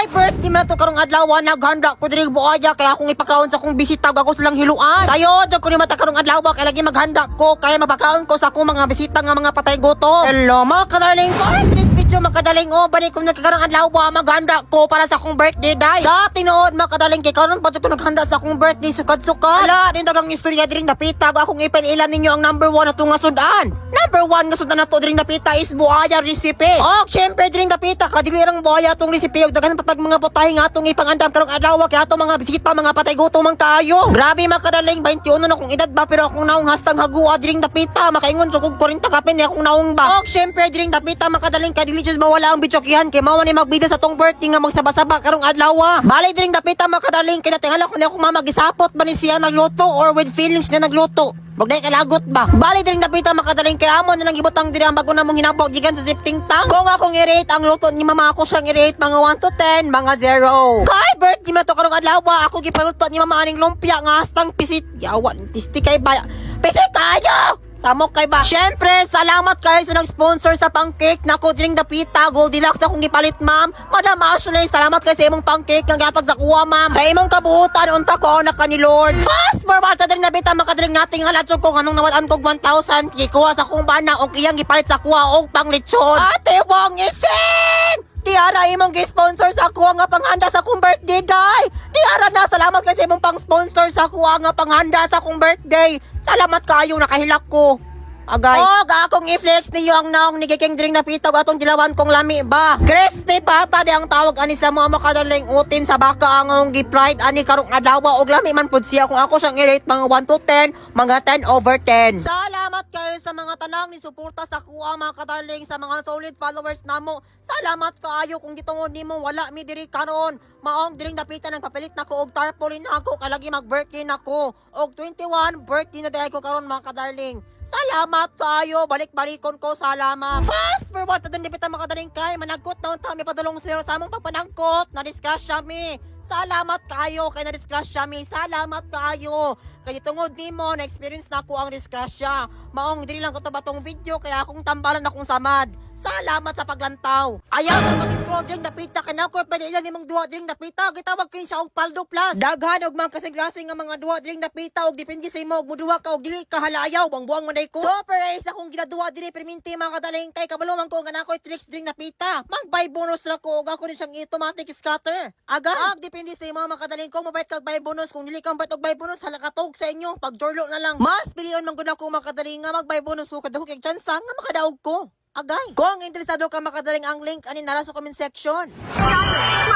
Kay birthday man to karong adlaw naghanda ko diri buaya kaya akong ipakaon sa akong bisita ako silang hiluan. Sayo jud ko ni mata karong adlaw kay lagi maghanda ko kaya mapakaon ko sa akong mga bisita nga mga patay gutom. Hello mga kadarling ko. This video makadaling bani ko nagkarong adlaw maghanda ko para sa akong birthday day. Sa tinuod mga kadaling kay karon pa jud ko naghanda sa akong birthday sukad-sukad. Ala din dagang istorya diri napita akong ipanilan ninyo ang number 1 ato nga sudan. Number 1 nga sudan nato diri napita is buaya recipe. Oh, syempre diri napita kadilirang buaya atong recipe ug daghan patag mga butahe nga atong ipangandam karong adlaw kay ato mga bisita mga patay gutom man kayo. Grabe mga kadaling 21 na akong edad ba pero akong naong hastang hagua diri napita makaingon sa kog 40 kapin akong naong ba. Oh, syempre diri napita mga kadaling kadili jud mawala ang bityokihan kay mao ni magbida sa tong birthday nga magsaba-saba karong adlaw. Bali diri napita mga kadaling kinatingala ko ni akong mama gisapot ba ni siya nagluto or with feelings na nagluto. Bagay kalagot ba? Bali diri napita makadaling kay amo na lang gibutang diri ang bago namong hinabok gikan sa sifting tank. Kung akong i-rate ang luto ni mama ako siyang i-rate mga 1 to 10, mga 0. Kay birthday man to karong adlaw ako gipaluto ni mama aning lumpia nga hastang pisit. Yawan pisti kay ba. Pisit kayo. Samok kay ba? Syempre, salamat kayo sa nag-sponsor sa pancake na ko dring dapita Goldilocks akong gipalit ma'am. Madam Ashley, salamat kayo sa imong pancake nga gatag sa kuha ma'am. Sa imong kabuutan unta ko na ka ni Lord. Fast forward ta dring dapita makadring nating halatsog ko nganong nawalan kog 1,000 gikuha sa akong bana og iyang gipalit sa kuha og panglitsyon. Ate Wong Ising! Diara imong gi-sponsor sa kuha nga panghanda sa akong birthday day. Diara na salamat kayo sa imong pang-sponsor sa kuha nga panghanda sa akong birthday. Salamat kayo nakahilak ko. Agay. Akong i-flex niyo ang naong nigiking dring napitaw atong dilawan kong lami ba. Crispy pata di ang tawag ani sa mga makadaling utin sa baka ang gi-fried ani karong adlaw og lami man pud siya kung ako siyang i-rate mga 1 to 10, mga 10 over 10. Salamat kayo sa mga tanang ni suporta sa kuha mga kadaling sa mga solid followers namo. Salamat kaayo kung gitungod nimo wala mi diri karon. Maong dring napita ng papilit nako og tarpaulin nako kalagi mag-birthday nako. Og 21 birthday na day ko karon mga kadarling. Salamat kayo, balik-balikon ko, salamat. Fast forward na din kita makadaling kay managot na unta mi padulong sa among pagpanangkot, na-discrash mi. Salamat kayo kay na-discrash mi. Salamat kayo. Kay tungod nimo na experience na ko ang disgrasya. Maong dili lang ko to batong video kaya akong tambalan akong samad. Salamat sa paglantaw. Ayaw sa mag-scroll dring napita kana ko pwede ilan nimong duwa dring napita gitawag kin siya og paldo plus. Daghan og mga kasing-kasing nga mga duwa dring napita og depende sa imo og muduwa ka og dili ka halayaw buang-buang man day ko. Super ace akong ginaduwa diri perminti mga kadaling kay kabalo man ko nga nakoy tricks dring napita. Mag-buy bonus ra ko og ako ni siyang automatic scatter. Aga depende sa imo mga kadaling ko mabait kag buy bonus kung dili ka bait og buy bonus halakatog sa inyo pag jorlo na lang. Mas bilion man gud ako mga kadaling nga mag-buy bonus ko kadako kay chance nga makadaog ko. Agay. Kung interesado ka makadaling ang link ani nara sa comment section.